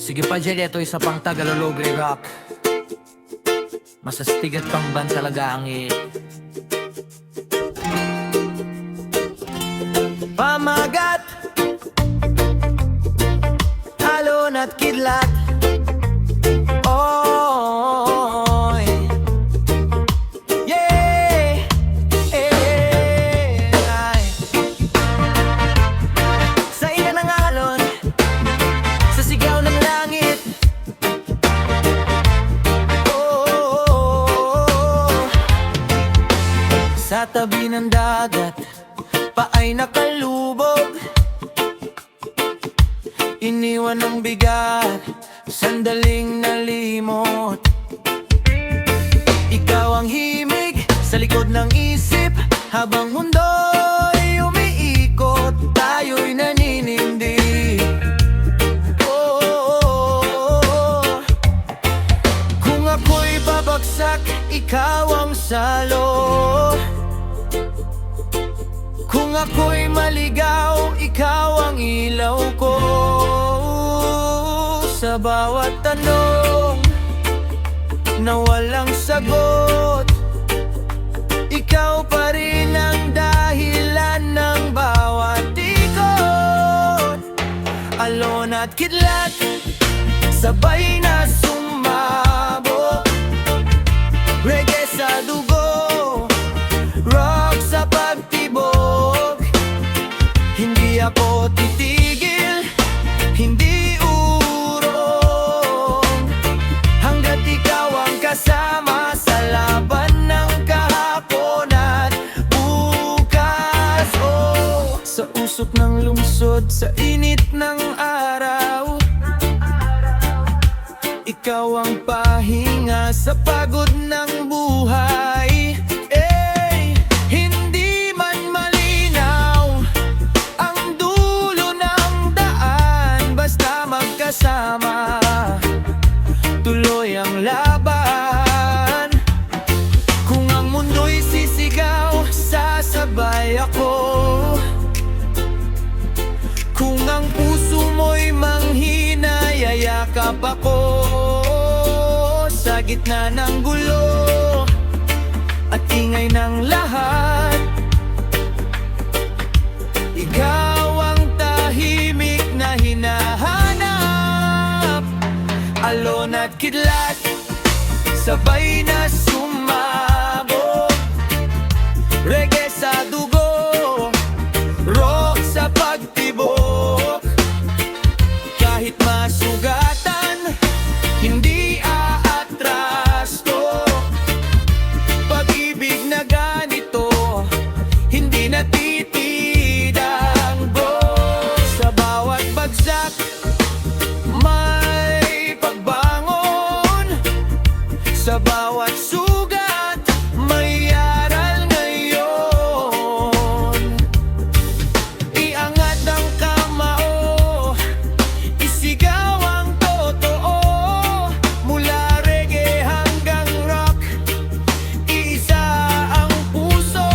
Sige pa Jerry, ito isa pang Tagalogre rock. Masastigat pang ban talaga ang pamagat, alon at kidlat. Oy, yeah, ay. Sa ina ng alon, sa sigaw ng langit. Sa tabi ng dagat, paay nakalubog. Iniwan ng bigat, sandaling nalimot. Ikaw ang himig sa likod ng isip. Habang mundo'y umiikot, tayo'y naninindi. Kung ako'y babagsak, ikaw ang salo. Kung ako'y maligaw, ikaw ang ilaw ko. Sa bawat tanong na walang sagot, ikaw pa rin ang dahilan ng bawat ikot. Alon at kidlat, sabay na sumabog. Reggae sa dugo, rock sa pagtibok. Hindi ako titigil, hindi urong, hanggat ikaw ang kasama sa laban ng kahapon at bukas. Oh, sa usok ng lungsod, sa init ng araw, ikaw ang pahinga sa pagod ng buhay. Hindi man malinaw ang dulo ng daan, basta magkasama, tuloy ang laban. Kung ang mundo'y sisigaw, sasabay ako. Kung ang puso mo'y manghina, yayakap ako. Sa gitna ng gulo at ingay ng lahat, ikaw ang tahimik na hinahanap. Alon at kidlat, sabay na sumabog. Reggae sa dugo, rock sa pagtibok. Kahit masugatan, hindi aatras to. Pag-ibig na ganito, hindi natitidang bro. Sa bawat bagsak, may pagbangon. Sa bawat sugat, may aral ngayon. Iangat ang kamao, isigaw ang totoo. Mula reggae hanggang rock, iisa ang puso.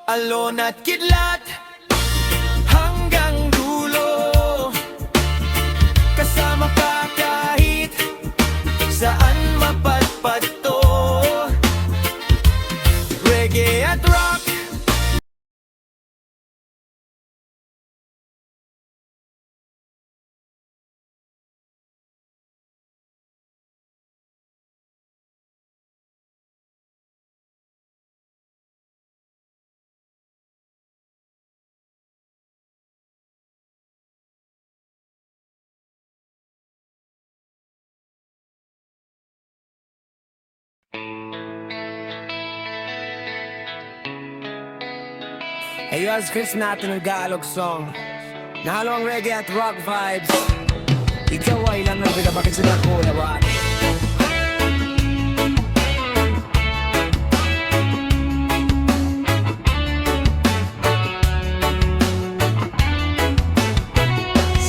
Alon at kidlat, hanggang dulo. Kasama ka kahit saan mapadpad to. Reggae at rock, Ayos Chris natin ang Tagalog song na halong reggae at rock vibes. Ikaw ay lang ang bakit sila ko na ba?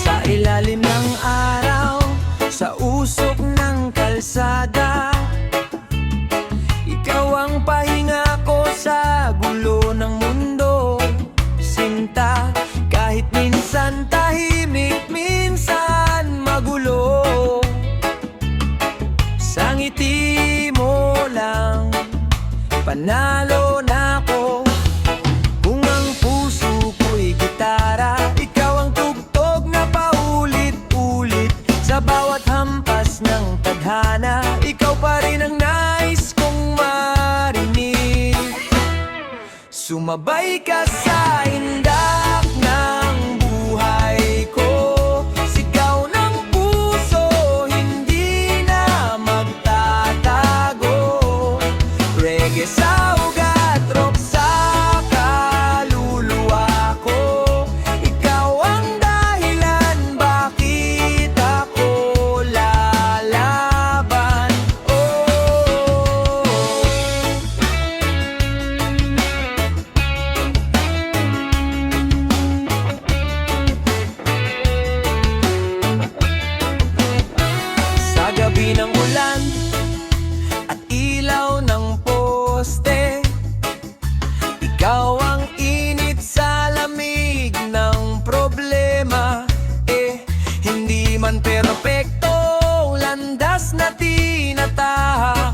sa ilalim ng araw, sa usok ng kalsada, ikaw ang pahinga ko sa gulo ng mundo. Sinta, kahit minsan tahimik, minsan Nanalo na ako. Kung ang puso ko'y gitara, ikaw ang tugtog na paulit-ulit. Sa bawat hampas ng tadhana, ikaw pa rin ang nais kong marinig. Sumabay ka sa indak ng buhay ko. Sigaw ng puso, hindi na magtatago. Reggae sa ugat, rock sa kaluluwa ko. Ikaw ang dahilan bakit ako lalaban. Oh, sa gabi ng ulan at ilaw ng poste, ikaw ang init sa lamig ng problema. Hindi man perpekto, landas na tinatahak.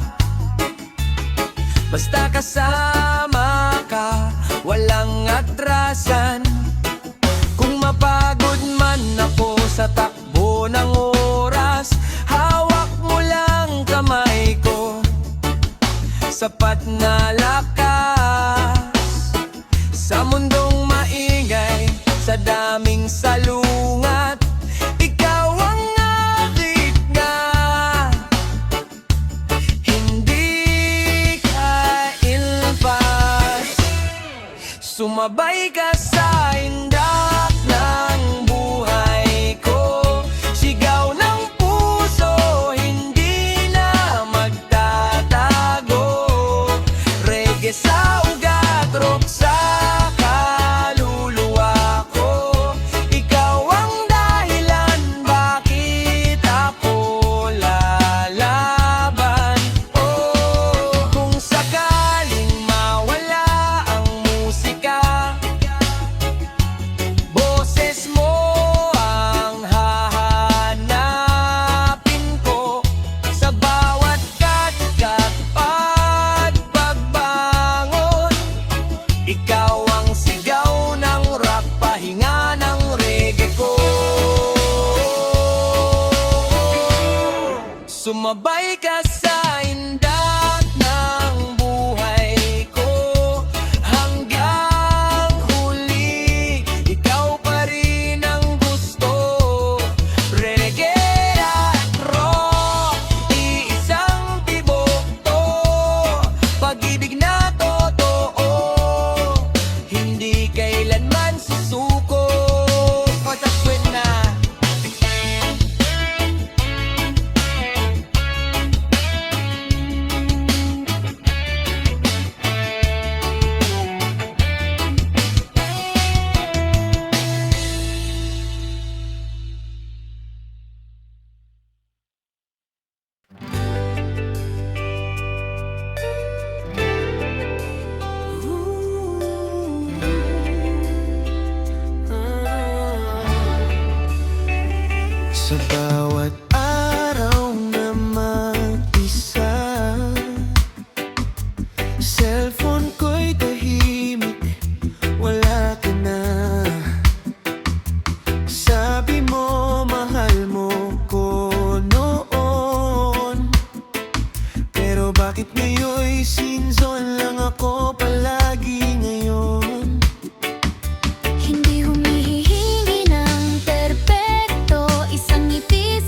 Basta kasama ka, walang atrasan. Kung mapagod man ako sa takbo ng oras, hawak mo lang kamay ko. Sapat na lakas sa mundong maingay, sa daming salungat. Ikaw ang akit nga, hindi ka ilpas. Sumabay ka sa indak ng buhay ko. Sigaw ng puso, hindi na magtatago. Reggae sa ugat, rock sa kaluluwa ko. Ikaw ang dahilan bakit ako lalaban. Oh, kung sakaling mawala ang musika, boses mo ang hahanapin ko. Sa bawat katkat at pagbangon, ikaw ang sigaw ng rap, pahinga ng reggae ko. Sumabay ka sa indak ng buhay ko. Hanggang huli, ikaw pa rin ang gusto. Reggae at rock, iisang tibok to. Pag-ibig na totoo, hindi kailanman susuko. O takwin na. Sa bawat araw na mag-isa, cellphone ko'y tahimik, wala ka na. Sabi mo mahal mo ko noon, pero bakit ngayon'y sinzon lang ako palagi ngayon? Hindi humihihingi ng perpekto, isang ngiti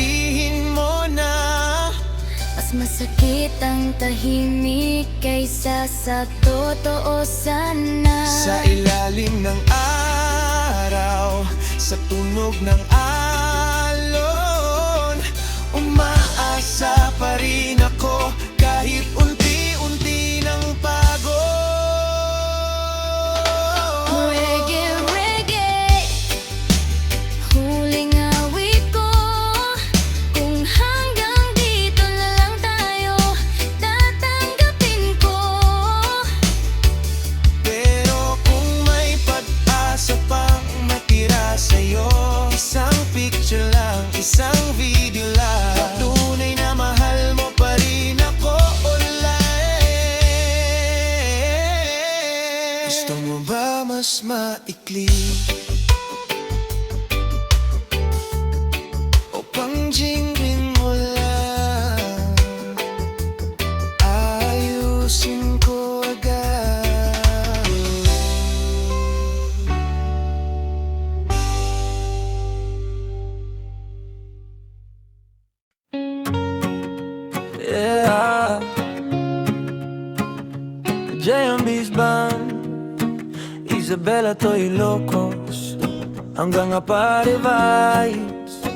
sabihin mo na Mas masakit ang tahimik kaysa sa totoo sana. sa ilalim ng araw, sa tunog ng alon, umaasa pa rin ako kahit unti-unti ng pagod. Reggae, reggae, huling awit ko. Kung hanggang dito na lang tayo, tatanggapin ko. Pero kung may pag-asa pang matira sa'yo, isang picture lang, isang video lang, tunay na mahal mo pa rin ako ulit. Gusto mo ba mas maikli o pangjingin mo lang? Ayusin ko agad. Yeah, JMB's band, Isabela to Ilocos, hanggang Apari Vibes.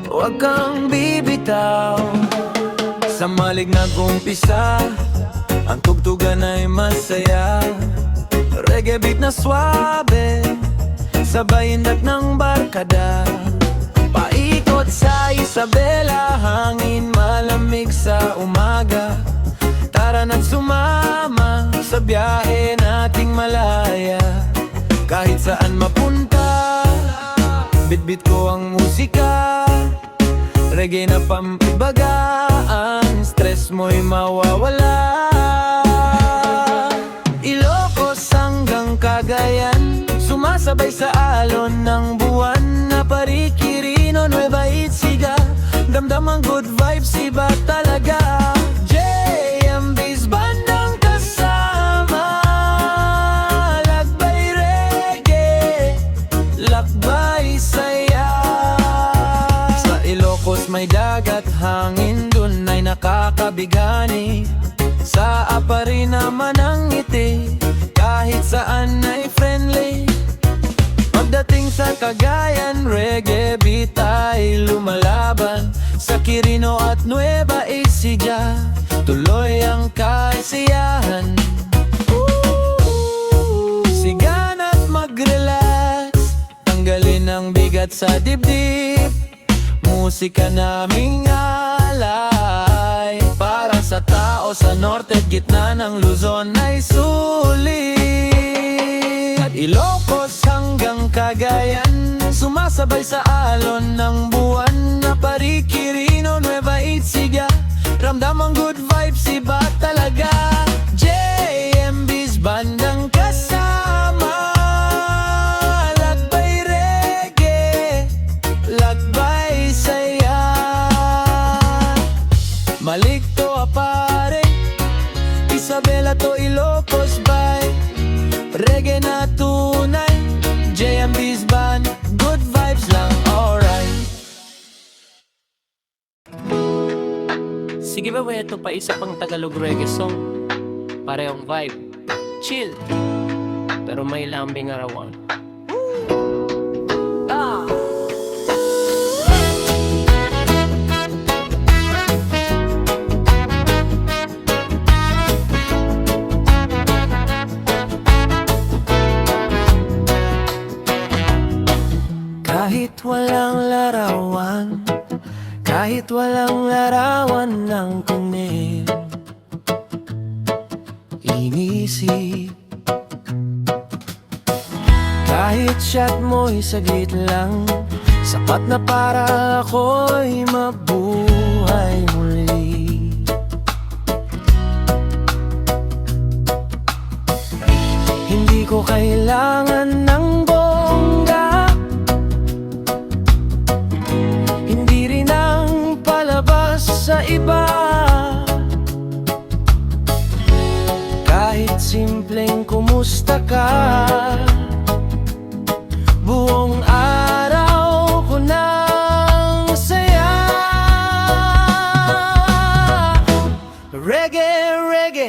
Huwag kang bibitaw sa malig na umpisa, ang tugtugan ay masaya. Reggae beat na swabe, sabay indak ng barkada. Paikot sa Isabela, hangin malamig sa umaga. Tara na't sumama sa biyahe nating malaya. Kahit saan mapunta, bitbit ko ang musika. Reggae na pampibaga, ang stress mo'y mawawala. Ilocos hanggang Cagayan, sumasabay sa alon ng buwan. Na Parikirino, Nueva Ecija, damdam ang good vibes, iba talaga. JMB's bandang kasama, lakbay reggae, lakbay saya. Sa Ilocos may dagat, hangin dun ay nakakabigani. Sa Apari naman ang ngiti, kahit saan ay friendly. Pagdating sa Cagayan, reggae beat ay lumalaban. Sa Quirino at Nueva Ecija, tuloy ang kasiyahan. Sigan at mag-relax, tanggalin ang bigat sa dibdib. Musika naming alay, para sa tao sa norte at gitna ng Luzon ay sulit. Ilocos hanggang Cagayan, sumasabay sa alon ng buwan. Na Parikirino, Nueva Ecija, ramdam ang good vibes, iba talaga. JMB's bandang kasama, lakbay reggae, lakbay saya. Malig to Apare, Isabela to Ilocos bay. Reggae na tunay, JMB's band, good vibes lang, alright. Sige ba, ito pa isa pang Tagalog reggae song. Parehong vibe, chill, pero may lambing arawan. Kahit walang larawan, kahit walang larawan ng kunin, inisip. Kahit shot mo'y saglit lang, sapat na para ako'y mabuhay muli. Hindi ko kailangan ng bongga, hindi rin ang palabas sa iba. Kahit simpleng kumusta ka, buong araw ko nang saya.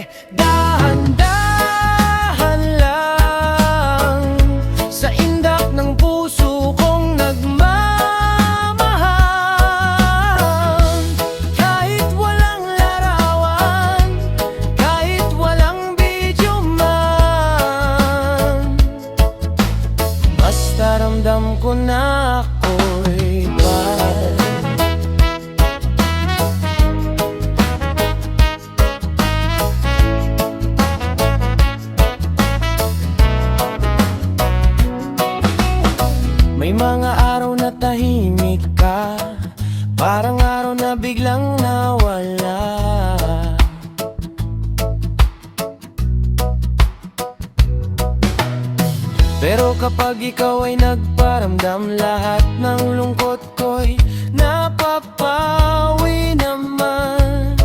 reggae, dahan-dahan lang sa indak ng puso kong nagmamahal. Kahit walang larawan, kahit walang video man, basta ramdam ko na ako'y bad. May mga araw na tahimik ka, parang araw na biglang nawala. Pero kapag ikaw ay nagparamdam, lahat ng lungkot ko'y napapawi naman.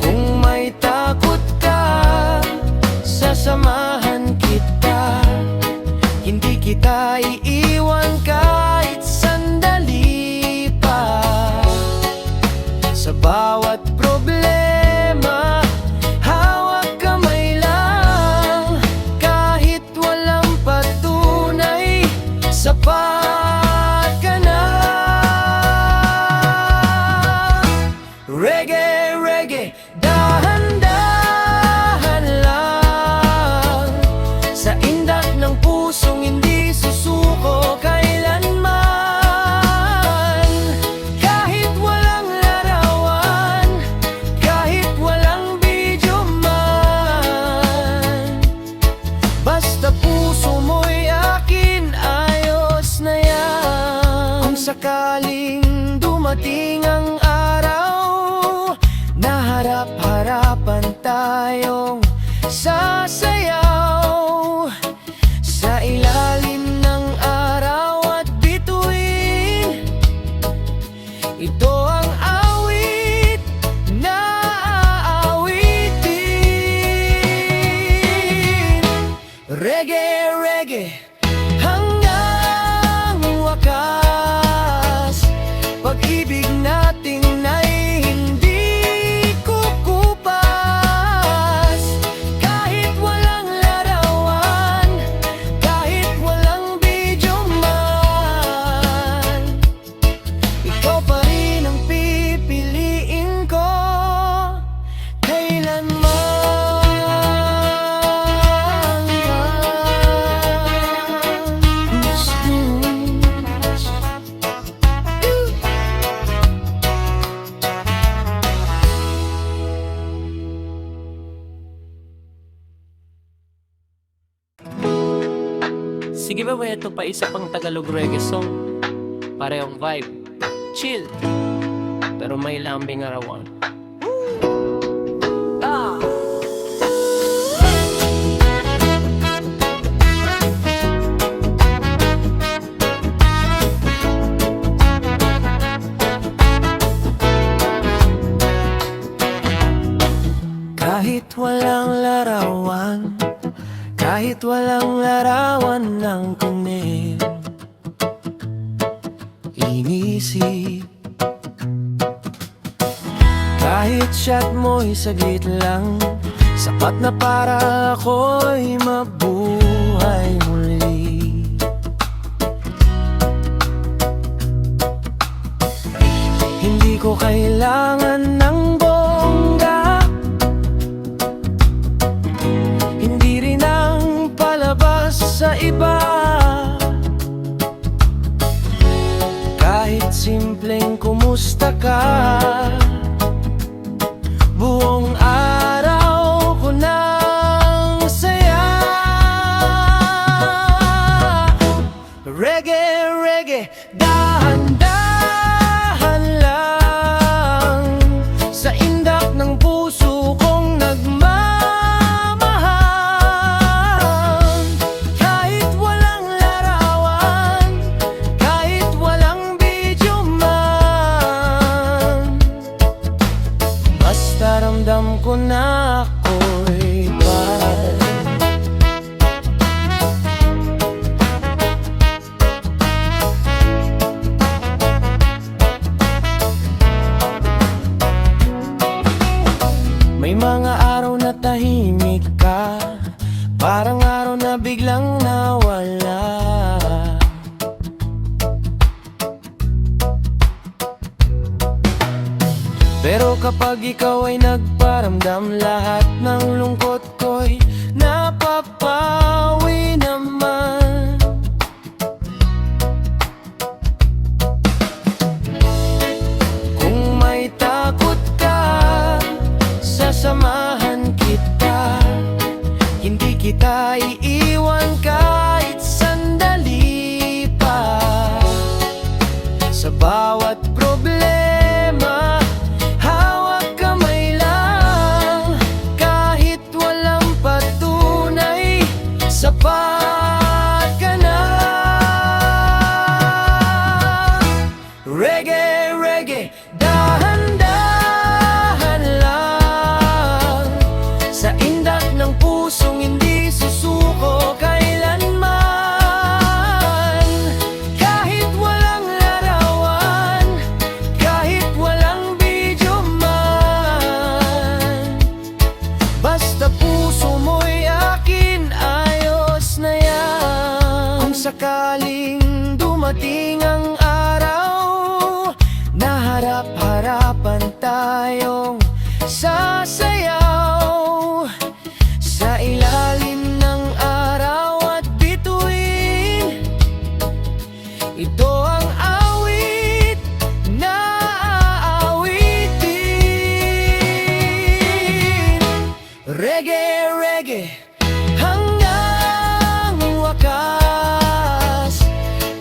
Kung may takot ka, sasamahan kita. Hindi kita iiwan kahit sandali pa. Sa bawat problema, hawak kamay lang. Kahit walang patunay, sapat ka na. Reggae, reggae, dahan-dahan lang sa indak ng pusong hindi susuko kailanman. Kahit walang larawan, kahit walang video man, basta puso mo'y akin, ayos na yan. Kung sakaling dumating ang araw na harap-harapan tayong sasayaw sa ilalim ng araw at bituin, ito ang awit na aawitin. Reggae, reggae, hanggang wakas, pag-ibig nating na'y hindi kukupas. Kahit walang larawan, kahit walang video man, ikaw pa rin ang pipiliin ko kailanman. Sige ba, ito pa isa pang Tagalog reggae song. Parehong vibe, chill, pero may lambing arawan. Kahit walang larawan, kahit walang larawan ng kunin, inisip. Kahit shot mo'y saglit lang, sapat na para ako'y mabuhay muli. Hindi ko kailangan ng bongga, hindi rin ang palabas sa iba. Kahit simpleng kumusta ka, buong araw ko nang saya. Reggae, reggae, dahan-dahan lang sa indak ng puso kong nagmamahal. Kahit walang larawan, kahit walang video man, basta ramdam ko na ako'y bad. kapag ikaw ay nagparamdam, lahat ng lungkot ko'y napapawi naman. Kung may takot ka, sasamahan kita. Hindi kita iiwan kahit sandali pa. Sa bawat problema, hawak kamay lang. Kahit walang patunay, sapat ka na. Reggae, reggae, dahan-dahan lang. Sa indak ng pusong hindi susuko kailanman. Kahit walang larawan, kahit walang video man, basta puso mo'y akin, ayos na yan. Kung sakaling dumating ang araw na harap-harapan tayong sasayaw sa ilalim ng araw at bituin, ito ang awit na aawitin. Reggae, reggae, hanggang wakas.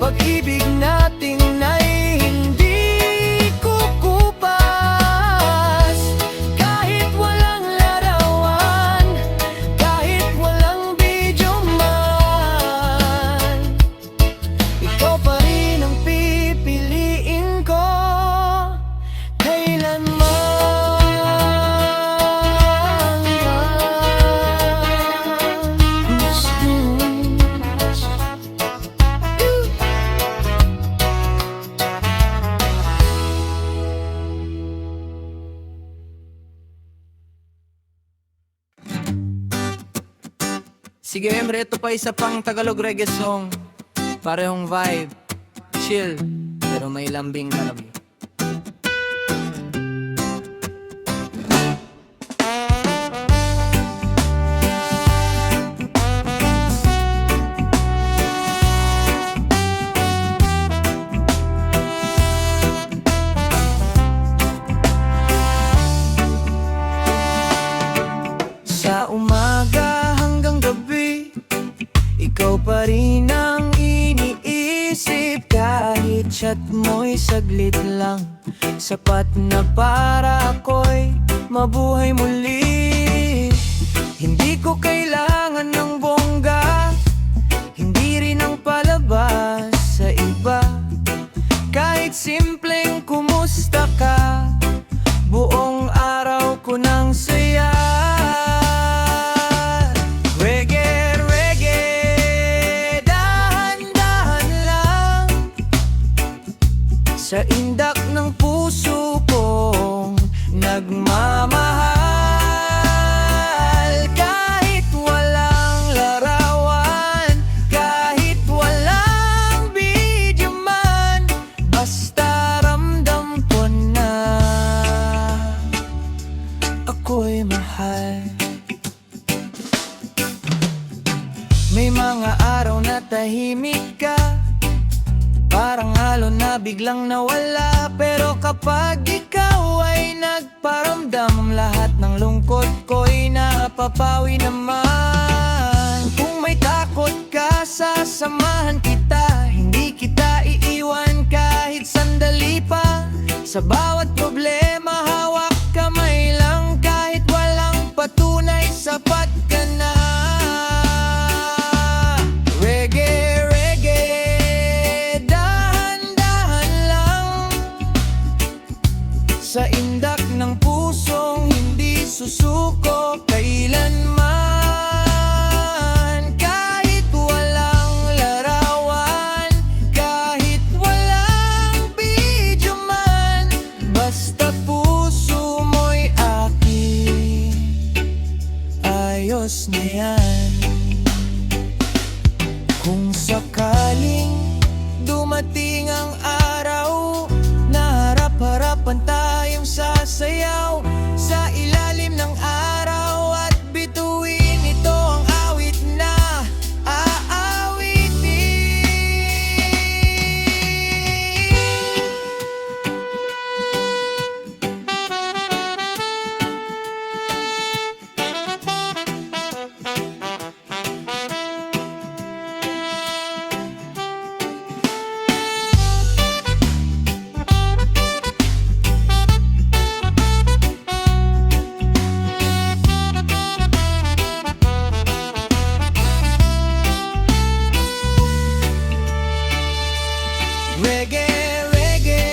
Pag-ibig nating na'y hindi kukupas. Kahit walang larawan, kahit walang video man, ikaw pa rin ang pipiliin ko kailanman. Sige, Emre, ito pa isa pang Tagalog reggae song. Parehong vibe, chill, pero may lambing kalabi. Sa umaga hanggang gabi, ikaw pa rin ang iniisip. Kahit chat mo'y saglit lang, sapat na para ako'y mabuhay muli. Hindi ko kailangan ng bongga, hindi rin ang palabas sa iba. Kahit simpleng kumusta ka, buong araw ko nang saya. Reggae, reggae, dahan-dahan lang. Sa indak ng puso kong nagmamahal. Kahit walang larawan, kahit walang video man, basta ramdam ko na ako'y mahal. May mga araw na tahimik ka, parang alon na biglang nawala. Pero kapag ikaw ay nagparamdam, lahat ng lungkot ko'y napapawi naman. Kung may takot ka, sasamahan kita. Hindi kita iiwan kahit sandali pa. Sa bawat problema, hawak kamay lang. Kahit walang patunay, sapat ka na. Reggae, reggae, dahan-dahan lang. Sa indak ng pusong hindi susuko kailanman. Kahit walang larawan, kahit walang video man, basta Reggae, reggae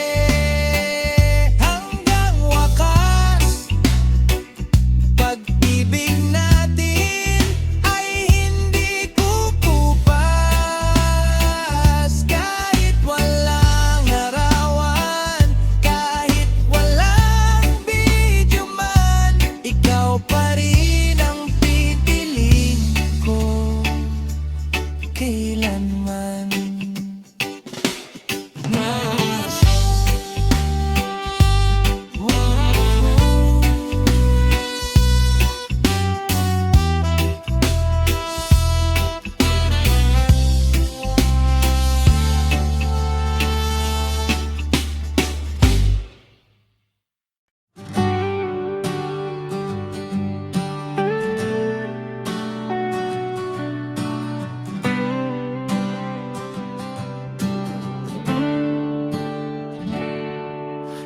hanggang wakas. Pag-ibig natin ay hindi kukupas. Kahit walang larawan, kahit walang video man, ikaw pa rin ang pipiliin ko kailanman.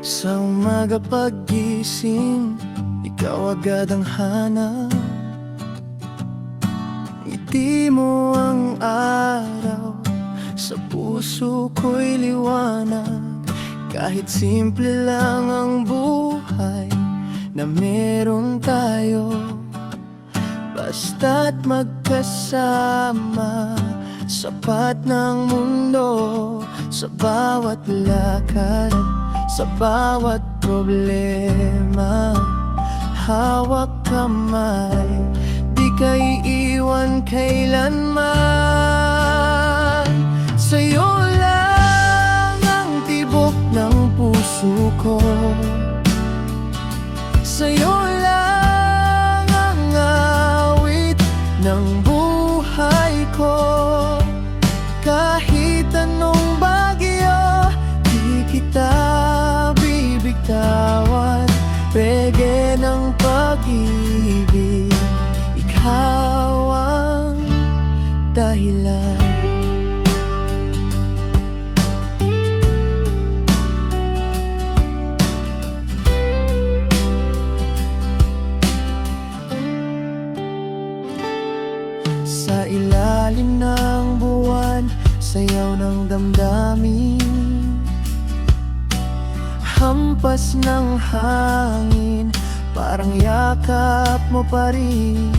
Sa umaga paggising, ikaw agad ang hanap. Ngiti mo ang araw, sa puso ko'y liwanag. Kahit simple lang ang buhay na meron tayo, basta't magkasama, sapat ng mundo. Sa bawat lakad, sa bawat problema, hawak kamay, di ka iiwan kailanman. Sa'yo lang ang tibok ng puso ko, sa'yo lang ang awit ng buhay ko. Kahit anong bagyo, di kita bibigtawan. Reggae ng pag-ibig, ikaw ang dahilan. Sa ilalim ng buwan, sayaw ng damdamin, hampas ng hangin, parang yakap mo pa rin.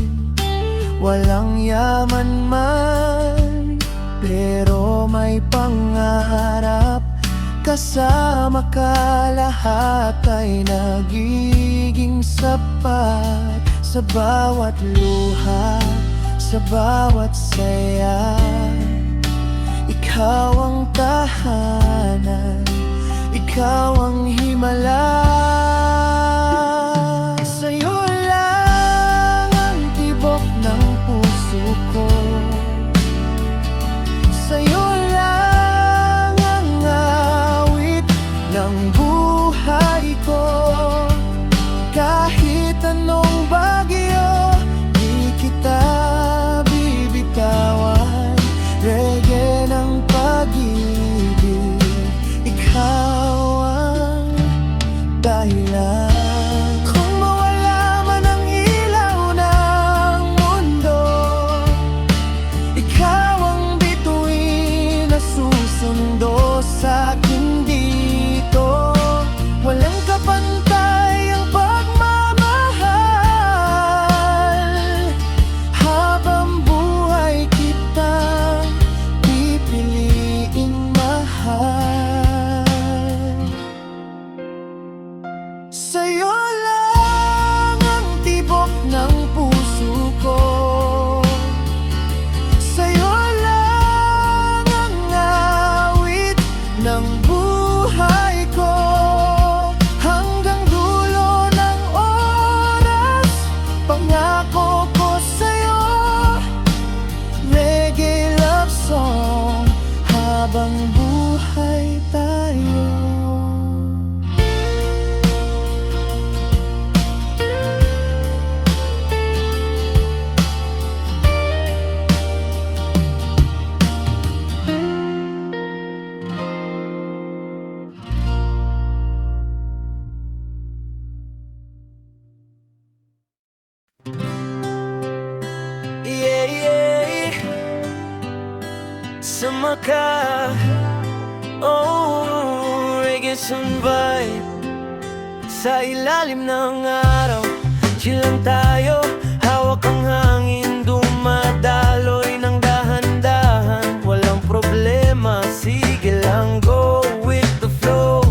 Walang yaman man, pero may pangarap. Kasama ka, lahat ay nagiging sapat. Sa bawat luha, sa bawat saya, ikaw ang tahanan, ikaw ang himala. Sa'yo lang ang tibok ng puso ko, sa'yo lang ang awit ng buhay ko. Kahit anong bagyo, di kita bibitawan. Reggae ng pag-ibig, ikaw ang dahilan. Kung mawala man ang ilaw ng mundo, ikaw ang bituin na susundo sa akin dito. Walang kapantay ang pagmamahal, habang buhay kitang pipiliing mahal. Sa'yo lang ang tibok ng puso ko, sa'yo lang ang awit ng buhay ko. Hanggang dulo ng oras, pangako ko sa'yo, reggae love song habang buhay tayo. Yeah, yeah. Sama ka, oh Quezon vibe. Sa ilalim ng araw, chill lang tayo. Hawak ang hangin, dumadaloy ng dahan-dahan. Walang problema, sige lang, go with the flow.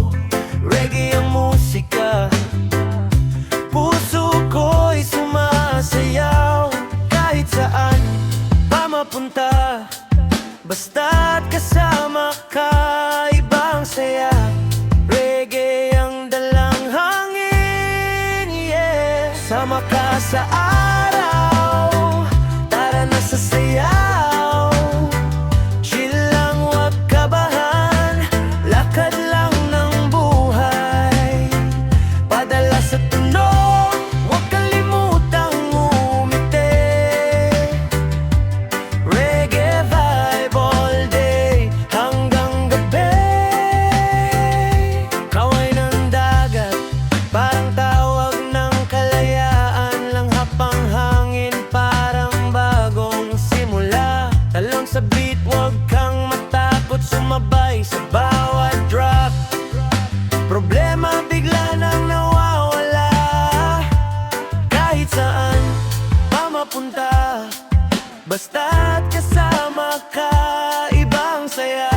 Reggae ang musika, puso ko'y sumasayaw. Kahit saan pa mapunta, basta't kasama ka, ibang saya. Reggae ang dalang hangin, yeah. Sama ka sa araw, tara na sa sayaw. Chill lang, wag kabahan, lakad lang ng buhay. Padala sa tunog, wag kalimutang umiti. Reggae vibe all day hanggang gabi. Kaway ng dagat, parang tawag ng kalayaan. Langhap ang hangin, parang bagong simula. Talon sa beat, wag kang matakot, sumabay sa bawat drop. Problema bigla nang nawawala. Kahit saan pa mapunta, basta't kasama ka, ibang saya.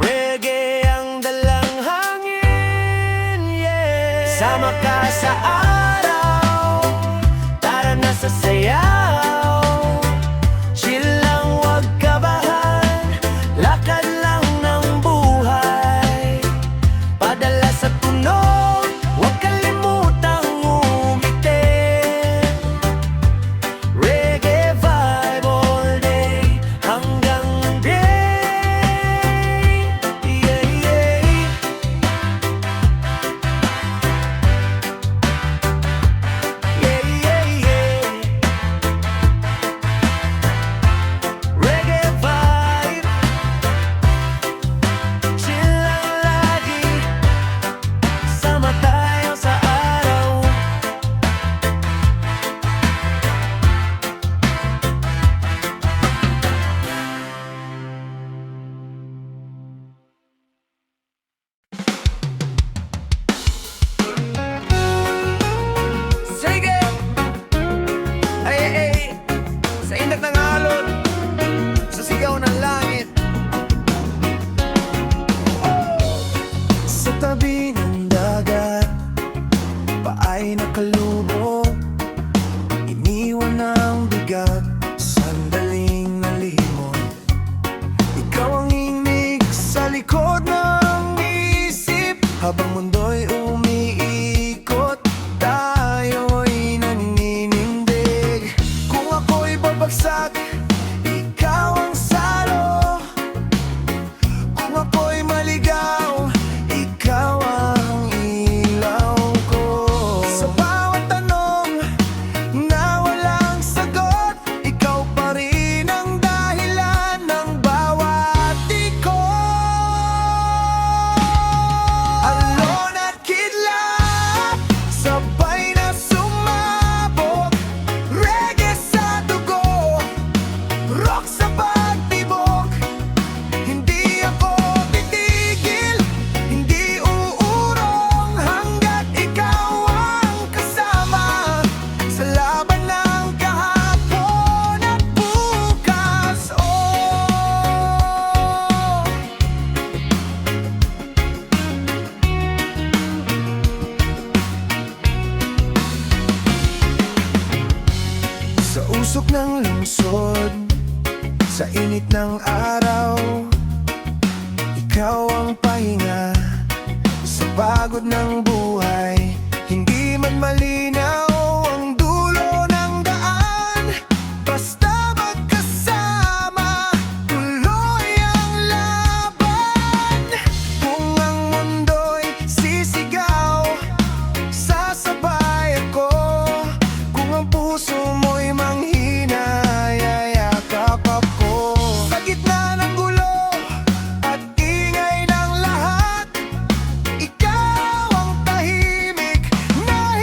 Reggae ang dalang hangin, yeah. Sama ka sa araw, tara na sa sayaw. Chill lang, wag kabahan, lakad lang ng buhay. Padala sa tunog, wag kalimutang umiti. Reggae vibe all day hanggang day, yeah, yeah. Yeah, yeah, yeah. Reggae vibe, chill lang lagi, sama tayo sa araw. Sige! Ay, ay, ay! Sa inat ng alon, sa sigaw ng langit. Sa tabi ng dagat, paay nakalubog. Iniwan ang bigat, sandaling nalimot. Ikaw ang inig sa likod ng isip. Habang mundo'y umiikot, tayo'y naninindig. Kung ako'y babagsak, ikaw ang salo. Kung ako'y maligaw, ikaw ang ilaw ko. Sa bawat tanong na walang sagot, ikaw pa rin ang dahilan ng bawat ikot. Alon at kidlat, sabay na sumabog. Reggae sa dugo, rock sa pagtibok. Hindi ako titigil, hindi uurong hanggat ikaw ang kasama. Sa laban ng kahapon at bukas, oh. Sa usok ng lungsod, sa init ng araw, ikaw ang pahinga. Sa pagod ng buhay, hindi man malinaw ang dulo ng daan. Basta magkasama, tuloy ang laban. Kung ang mundo'y sisigaw, sasabay ako. Kung ang puso mo'y manghina, yayakap ako. Sa gitna ng gulo at ingay ng lahat, ikaw ang tahimik na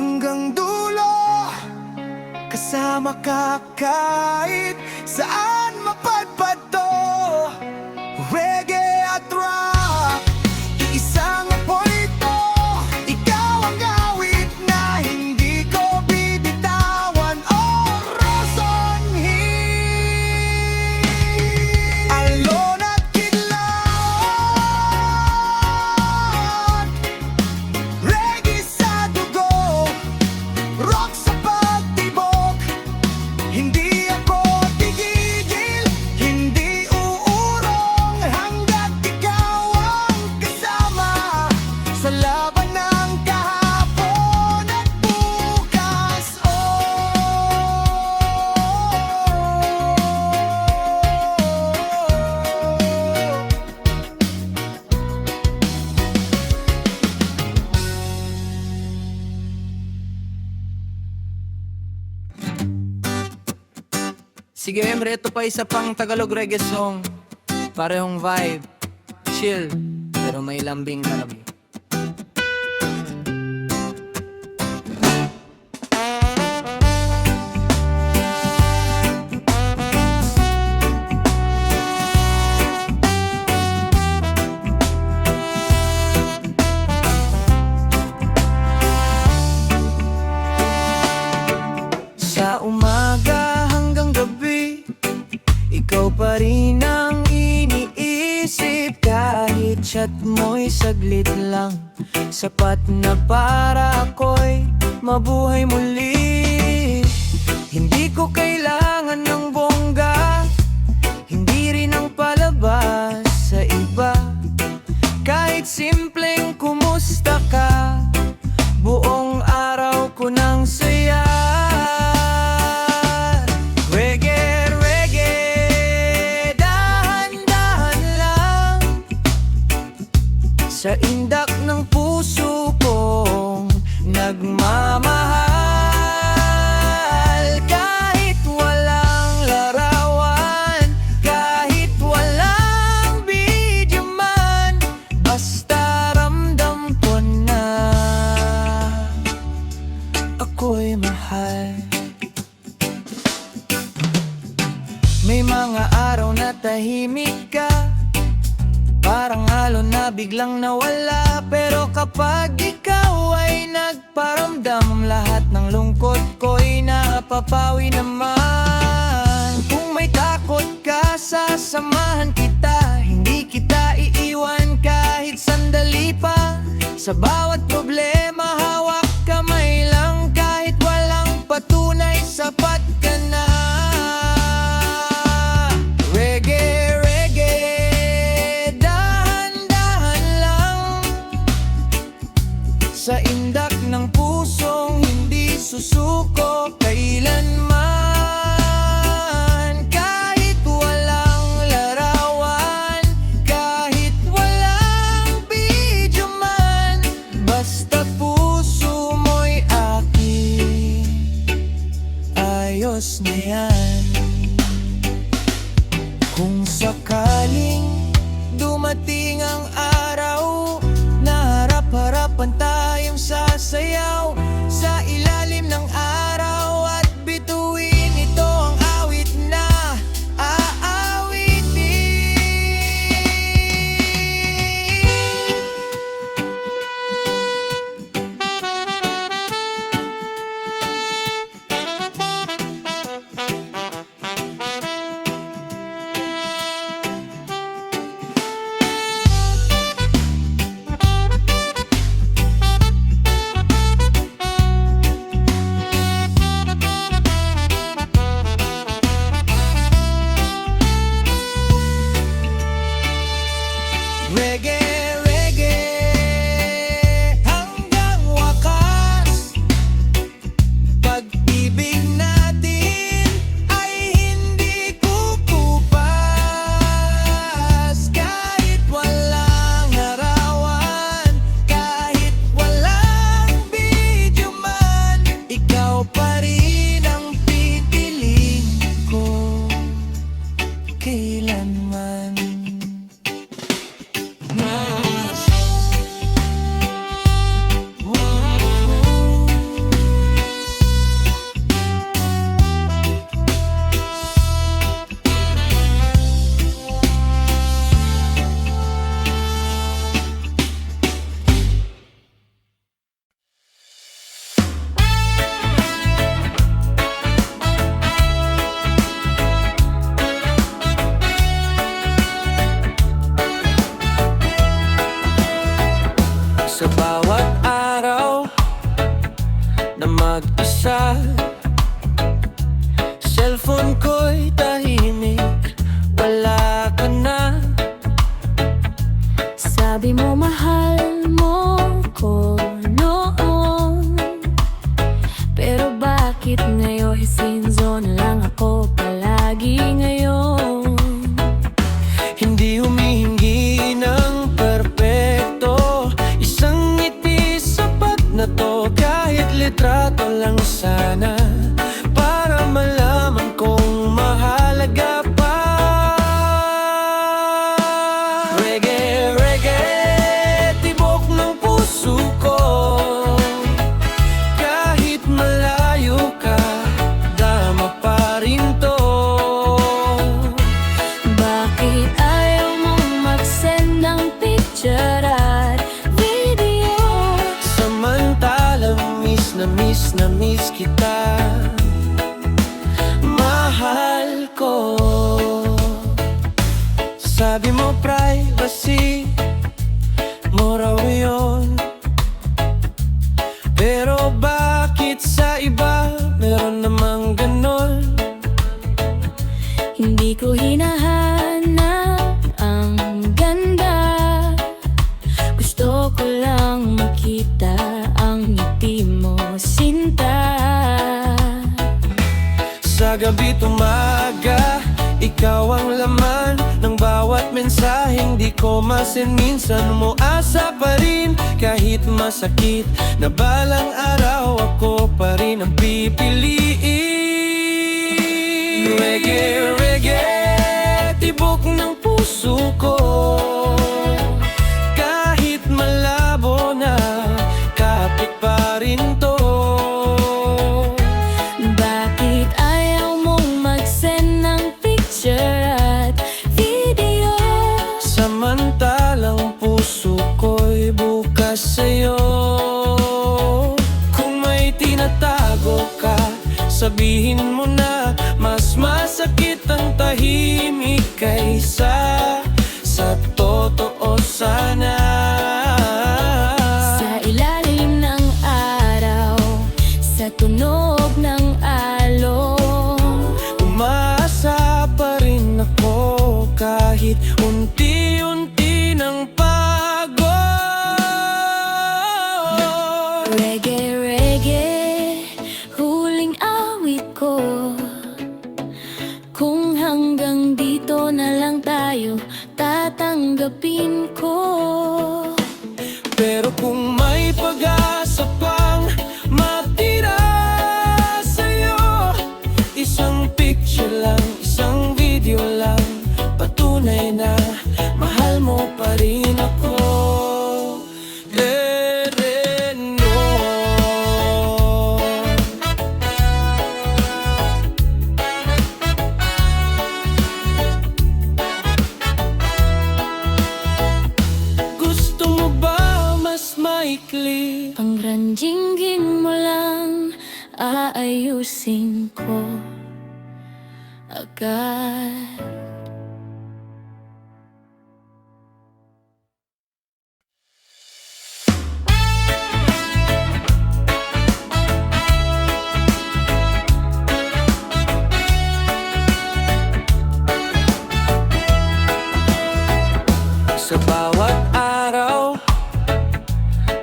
hanggang dulo. Kasama ka kahit saan mapadpad to. Reggae at rock, iisang apoy to. Ikaw ang awit na hindi ko bibitawan. Orosonhi, alon at kidlat. Reggae sa dugo, rock sa pagtibok. Hindi ako tigigil, hindi uurong hanggat ikaw ang kasama sa laban ng kahapon at bukas. Sige, Emre, ito pa isa pang Tagalog reggae song. Parehong vibe, chill, pero may lambing karabi. Sa umaga hanggang gabi, ikaw pa rin ang iniisip. Kahit chat mo'y saglit lang, sapat na para ako'y mabuhay muli. Hindi ko kailangan ng bongga, hindi rin ang palabas sa iba. Kahit simpleng kumusta ka, buong araw ko nang saya. Reggae, reggae, dahan-dahan lang sa indak ng puso kong nagmamahal. Kahit walang larawan, kahit walang video man, basta ramdam ko na ako'y mahal. May mga araw na tahimik ka, parang alon na biglang nawala. Pero kapag ikaw ay nagparamdam, lahat ng lungkot ko'y napapawi naman. Kung may takot ka, sasamahan kita, hindi kita iiwan kahit sandali pa. Sa bawat problema, hawak kamay lang, kahit walang patunay, sapat ka na. Reggae, reggae, dahan-dahan lang sa indak ng pusong hindi susuko kailanman. Kahit walang larawan, kahit walang video man, basta puso mo'y akin, ayos na yan. Kung sakaling dumating ang araw na harap-harapan tayong sasayaw sa ilalim ng araw, at bituin ito ang awit na aawitin. na mag-isa. Cellphone ko'y tahimik, wala ka na. Sabi mo mahal mo ko noon, pero bakit ngayon sinzone lang ako palagi ngayon? Hindi humihingi ng perpekto, isang ngiti sapat na to. Kahit litrato lang sana, para malaman kong mahalaga pa. Reggae, reggae, tibok ng puso ko. Kahit malayo ka, dama pa rin to. Bakit ayaw mong mag-send ng picture at video? Samantalang miss na miss kita, mahal ko. Sabi mo privacy mo raw yun, pero bakit sa iba meron namang ganon? Hindi ko hinahanap ang ganda, gusto ko lang makita ang ngiti mo, sinta. Sa gabi tumaga, ikaw ang laman ng bawat mensaheng di ko masin. Minsan mo asa pa rin, kahit masakit na balang araw, ako pa rin ang pipiliin. Reggae, reggae, tibok ng puso ko. Kahit malabo na, kapit pa rin to. Bakit ayaw mong mag-send ng picture at video? Samantalang puso ko'y bukas sa'yo. Kung may tinatago ka, sabihin mo na. Mas masakit ang tahimik kaysa sa totoo sana. Sa ilalim ng araw, sa tunog ng alon, Umaasa pa rin ako kahit unti-unti ng pagod. reggae, reggae, huling awit ko. Kung hanggang dito na lang tayo, tatanggapin ko. Pero kung may pag-asa pang matira sa'yo, isang picture lang, isang video lang, patunay na mahal mo pa rin ako. Ereno. Gusto mo ba mas maikli? Pangranjingging mo lang, aayusin ko agad. Sa bawat araw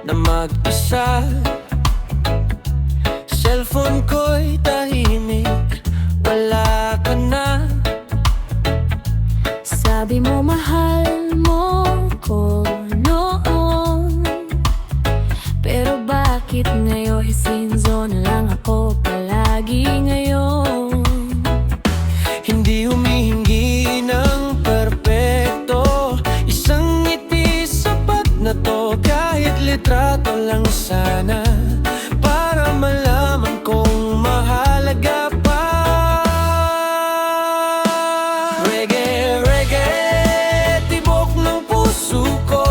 na mag-isa, cellphone ko'y tahimik, wala ka na. Sabi mo mahal mo ko noon, pero bakit ngayon sinzone lang ako palagi ngayon? Hindi humihingi ng perpekto, isang ngiti sapat na to. Kahit litrato lang sana, para malaman kong mahalaga pa. Reggae, reggae, tibok ng puso ko.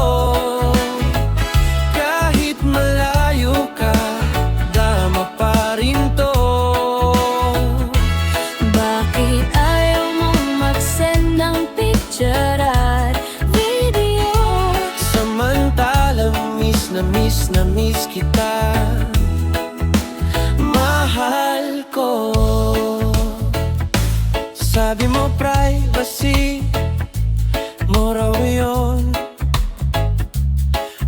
Kahit malayo ka, dama pa rin to. Bakit ayaw mong mag-send ng picture at video? Samantalang miss na miss kita, ako. Sabi mo privacy mo raw yun,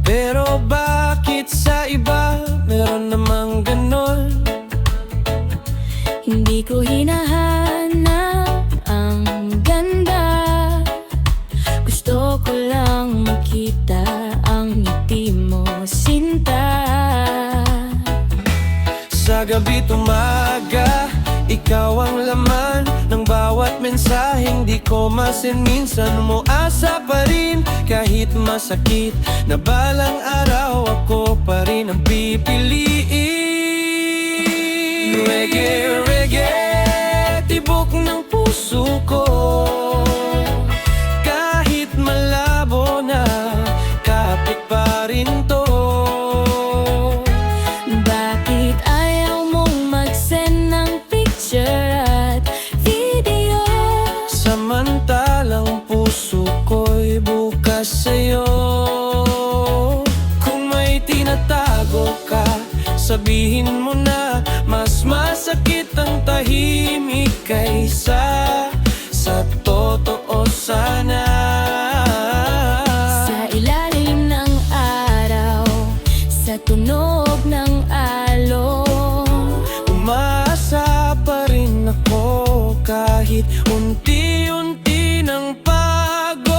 pero bakit sa iba meron namang ganon? Hindi ko hinahanap ang ganda, gusto ko lang makita ang ngiti mo, sinta. Sa gabi tumaga, ikaw ang laman ng bawat mensaheng di ko masin. Minsan mo asa pa rin kahit masakit, na balang araw ako pa rin ang pipiliin. Reggae, reggae, tibok ng puso ko. Kahit malabo na, kapit pa rin to. Bakit ayaw mong mag-send ng picture at video? Samantalang puso ko'y bukas sa'yo. Kung may tinatago ka, sabihin mo na. Mas masakit ang tahimik kaysa sa totoo sana. Sa ilalim ng araw, sa tunog ng alon, Umaasa pa rin ako kahit unti-unti ng pagod.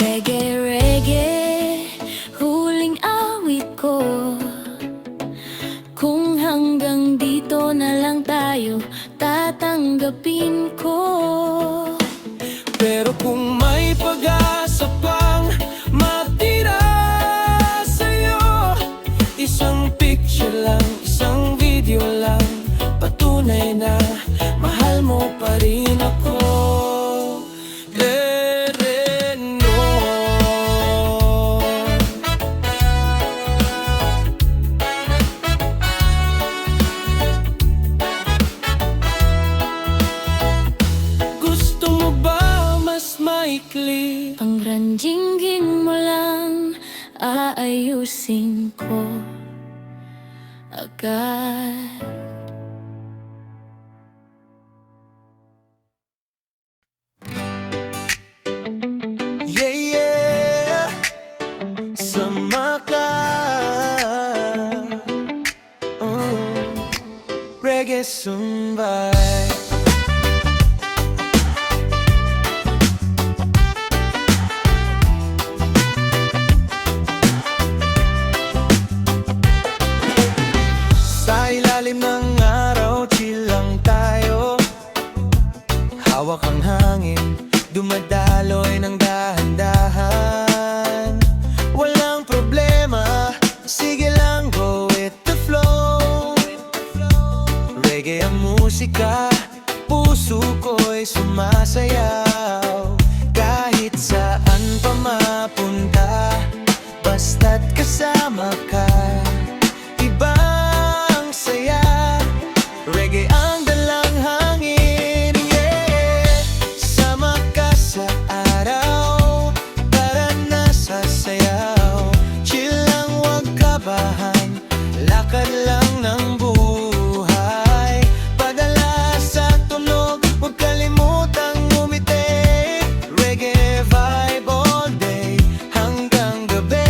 reggae, reggae, huling awit ko. Kung hanggang dito na lang tayo, tatanggapin ko. Pero kung may pag-asa pang matira sa'yo, isang picture lang, isang video lang, patunay na mahal mo pa rin ako. Lereno. Gusto mo ba mas maikli? Ang ranjingging mo lang, aayusin ko agad. Yeah, yeah, sama ka. Reggae Sumbay. Sa ilalim ng araw, chill lang tayo. Hawak ang hangin, dumadaloy ng dahan-dahan. Walang problema, sige lang, go with the flow. Reggae ang musika, puso ko'y sumasayaw. Kahit saan pa mapunta, basta't kasama ka, ibang saya. Reggae ang dalang hangin, yeah. Sama ka sa araw, tara na sa sayaw. Chill lang, wag kabahan, lakad lang ng buhay. Padala sa tunog, wag kalimutang ngumiti. Reggae vibe all day, hanggang gabi.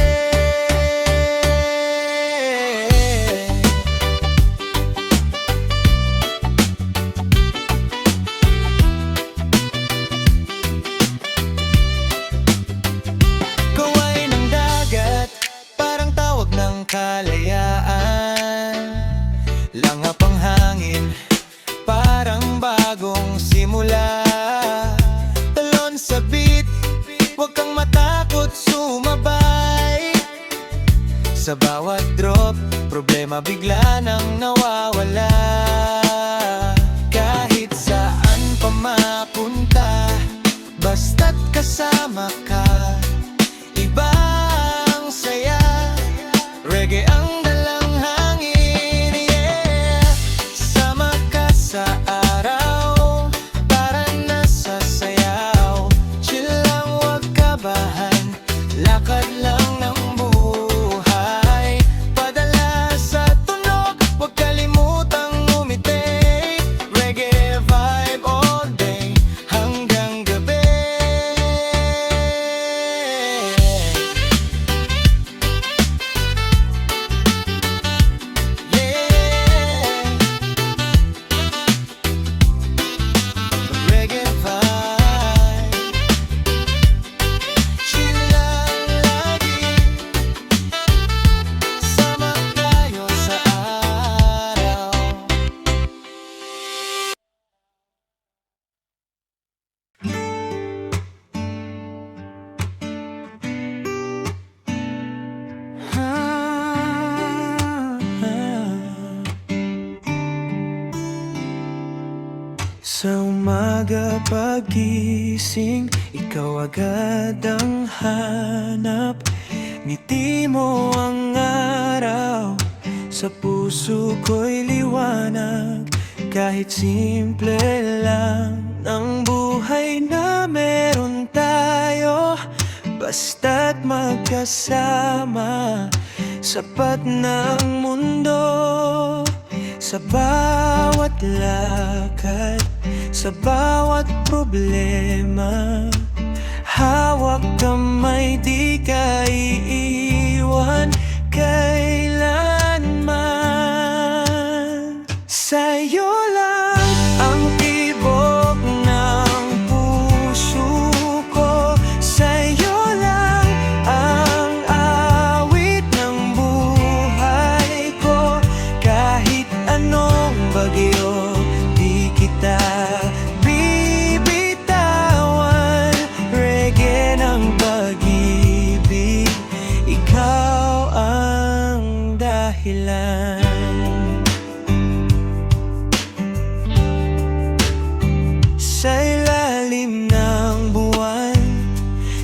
Kaway ng dagat, parang tawag ng kalayaan. Langap ang hangin, parang bagong simula. Talon sa beat, huwag kang matakot sumabay. Sa bawat drop, problema bigla nang nawawala. Kahit saan pa mapunta, basta't kasama ka, ibang saya. Reggae ang dalang hangin, yeah. Sama ka sa araw, tara na sa sayaw. Chill lang, wag kabahan, lakad lang ng buhay. Padala sa tunog, Sa umaga pagising, ikaw agad ang hanap. Ngiti mo ang araw, sa puso ko'y liwanag. Kahit simple lang ang buhay na meron tayo, basta't magkasama, sapat na ang mundo. Sa bawat lakad, sa bawat problema, hawak kamay, di ka iiwan kailanman. Sa'yo lang ang tibok ng puso ko, sa'yo lang ang awit ng buhay ko. Kahit anong bagyo, di kita bibitawan. Reggae ng pag-ibig, ikaw ang dahilan. Sa ilalim ng buwan,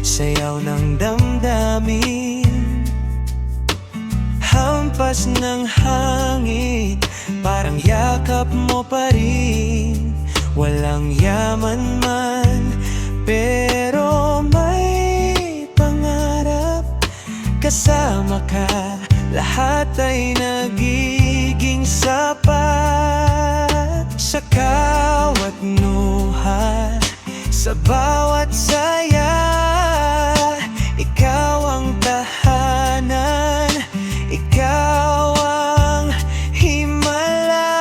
sayaw ng damdamin, hampas ng hangin, parang yakap mo pa rin. Walang yaman man, pero may pangarap. Kasama ka, lahat ay nagiging sapat. Sa bawat nuha, sa bawat saya, ikaw ang tahanan, ikaw ang himala.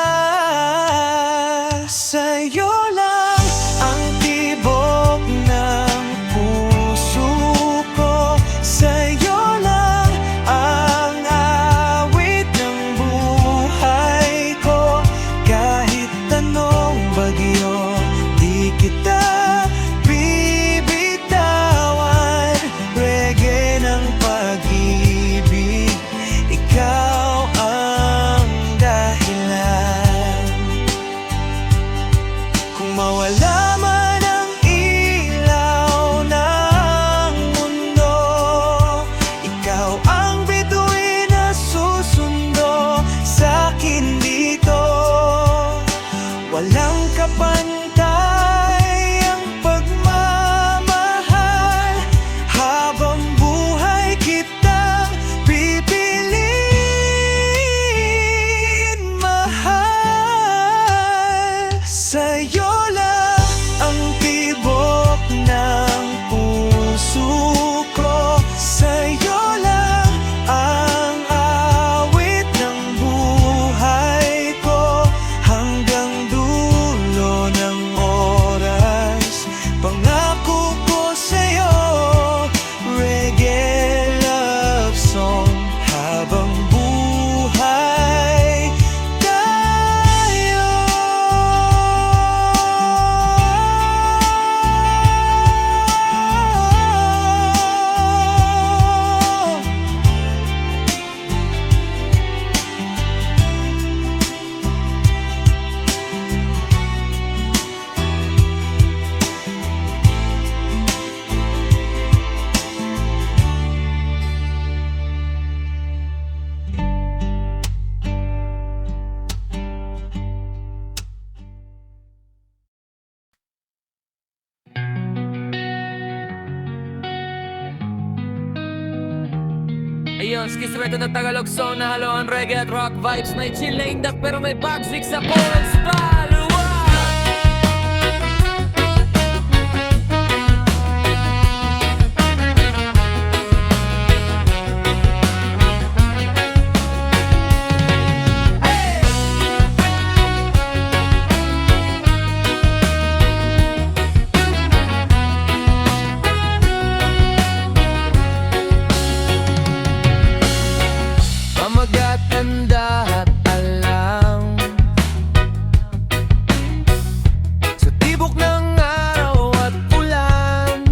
Sa'yo lang ang tibok ng puso ko, sa'yo lang ang awit ng buhay ko. Kahit anong bagyo, di kita bibitawan. Reggae ng pag-ibig, ikaw ang dahilan. Kung mawala man ang ilaw ng mundo, ikaw ang bituin na susundo sa'kin dito. Walang kapantay ang pagmamahal, habang buhay kitang pipiliin mahal. Sa'yo lang ang tibok ng puso ko, sa'yo lang ang awit ng buhay ko. Hanggang dulo ng oras, pangako ko sa'yo, reggae love song. Habang buhay tayo. Ayun, skisreto na Tagalog song na haloan reggae at rock vibes. May chill na indak pero may bagsik sa Poland style. Pamagat handa at alam, sa tibok ng araw at ulan,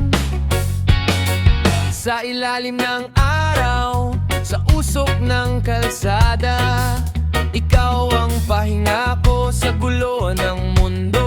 sa ilalim ng araw, sa usok ng kalsada, ikaw ang pahinga ko sa gulo ng mundo.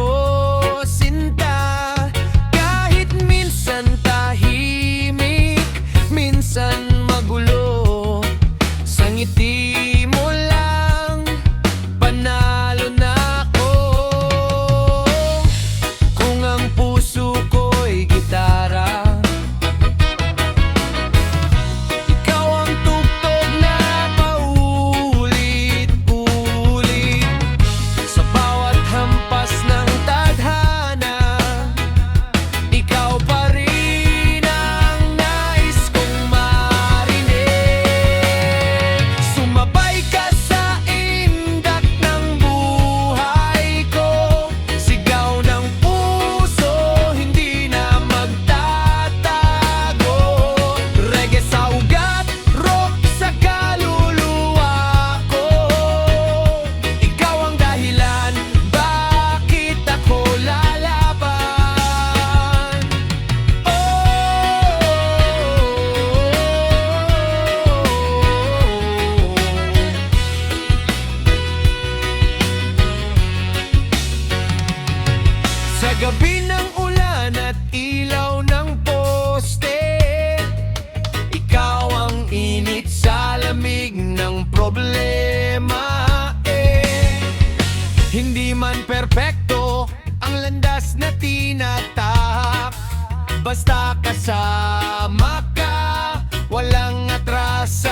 kasama ka, walang atrasan.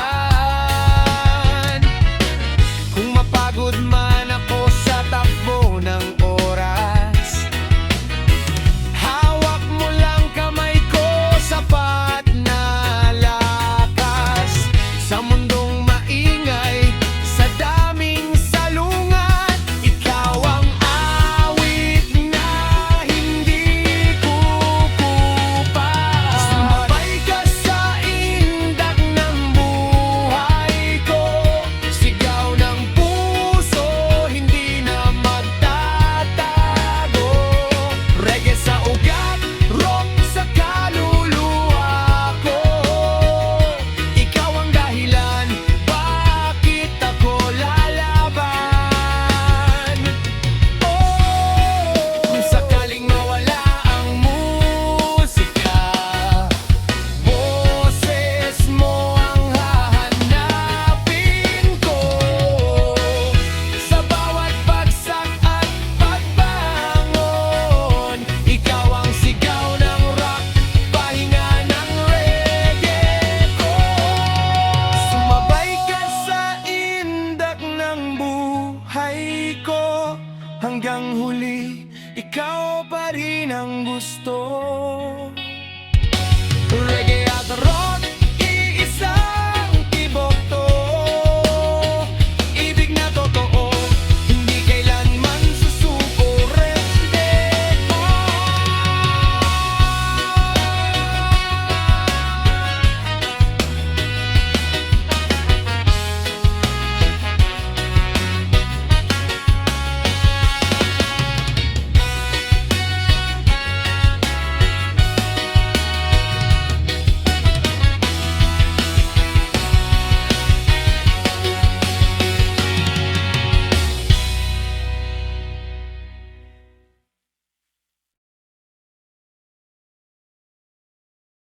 Kung mapagod man ako sa takbo ng oras, hawak mo lang kamay ko, sapat na lakas. Sa mundong maingay, sa daming salungat, ikaw ang awit na hindi kukupas. Sumabay ka sa indak ng buhay ko, sigaw ng puso, hindi na magtatago. Reggae sa ugat, rock sa kaluluwa ko. Ikaw ang dahilan, bakit ako lalaban. Kung sakaling mawala ang musika, boses mo ang hahanapin ko. Sa bawat bagsak at pagbangon, ikaw ang sigaw ng rock, pahinga ng reggae ko. Sumabay ka sa indak ng buhay ko, hanggang huli, ikaw pa rin ang gusto.